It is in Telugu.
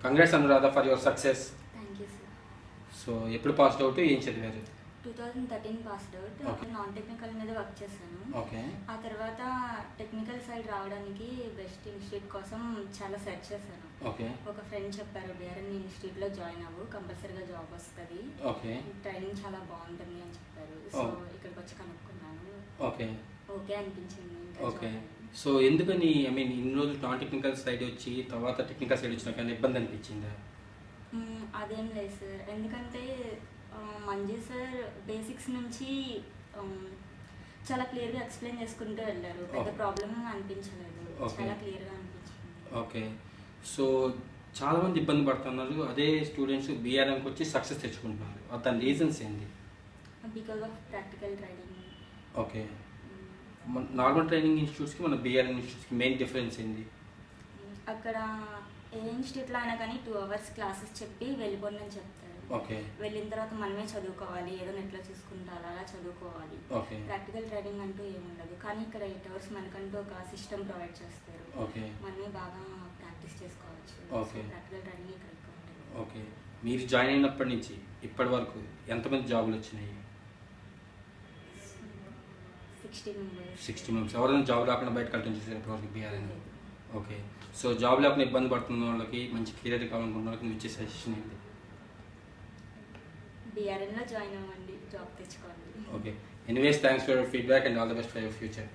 Congrats Anuradha for your success. Thank you sir. So ఎప్పుడు పాస్డ్ అవుట్, ఏం చదివారు? 2013 పాస్డ్ అవుట్. నాన్ టెక్నికల్ మీద వర్క్ చేశాను. ఓకే. ఆ తర్వాత టెక్నికల్ సైడ్ రావడానికి బెస్ట్ ఇన్స్టిట్యూట్ కోసం చాలా సెర్చ్ చేశాను. ఓకే. ఒక ఫ్రెండ్ చెప్పారు, బిఆర్ఎన్ ఇన్స్టిట్యూట్లో జాయిన్ అవ్వు, కంపల్సరీగా జాబ్ వస్తుంది, ఓకే, ట్రైనింగ్ చాలా బాగుంటుంది అని చెప్పారు. సో ఇక్కడికి వచ్చి కనుక్కున్నాను. ఓకే ఓకే అనిపించింది. ఓకే. సో ఎందుకని ఇన్ని రోజులు నాన్ టెక్నికల్ సైడ్ వచ్చి తర్వాత టెక్నికల్ సైడ్ వచ్చినా కానీ ఇబ్బంది అనిపించిందా? అదేం లేదు సార్, ఎందుకంటే మంజీ సార్ బేసిక్స్ నుంచి చాలా క్లియర్గా ఎక్స్ప్లెయిన్ చేసుకుంటూ వెళ్ళారు. పెద్ద ప్రాబ్లమ్ అనిపించలేదు, చాలా క్లియర్గా అనిపించింది. ఓకే. సో చాలామంది ఇబ్బంది పడుతున్నారు, అదే స్టూడెంట్స్ బీఆర్ఎంకి వచ్చి సక్సెస్ తెచ్చుకుంటున్నారు, దాని రీజన్స్ ఏంటి? Because of practical training. Okay. Normal training ఇన్స్టిట్యూట్స్కి మన బీఆర్ఎం ఇన్స్టిట్యూట్స్కి మెయిన్ డిఫరెన్స్ ఏంటి? అక్కడ ఏ ఇన్స్టిట్యూట్లో అయినా కానీ 2 hours క్లాసెస్ చెప్పి వెళ్ళిపోండి అని చెప్తారు. ఓకే. వెళ్ళిన తర్వాత మనమే చదువుకోవాలి, ఏదో నెట్లో చూసుకుంటారు, అలా చదువుకోవాలి. ఓకే. ప్రాక్టికల్ ట్రైనింగ్ అంటూ ఏముండదు, కానీ ఇక్కడ 8 hours మనకంటూ ఒక సిస్టమ్ ప్రొవైడ్ చేస్తారు. ఓకే. మనమే బాగా ప్రాక్టీస్ చేసుకోవచ్చు. ఓకే. ప్రాక్టికల్ ట్రైనింగ్ ఇక్కడ ఎక్కువ ఉంటుంది. ఓకే. మీరు జాయిన్ అయినప్పటి నుంచి ఇప్పటి వరకు ఎంతమంది జాబులు వచ్చినాయి? 60 members. 60 members. ఎవరైనా జాబ్ లేకుండా బయటకు వెళ్ళడం చేశారు ఇప్పటివరకు బీఆర్ఎం? ఓకే. సో జాబ్ లేకుండా ఇబ్బంది పడుతున్న వాళ్ళకి, మంచి కెరీర్ కావాలనుకున్న వాళ్ళకి నువ్వు ఇచ్చే సజెషన్ ఏంటి? బీఆర్ఎన్లో జాయిన్ అవ్వండి, జాబ్ తెచ్చుకోండి. Okay. Anyways, thanks for your feedback and all the best for your future.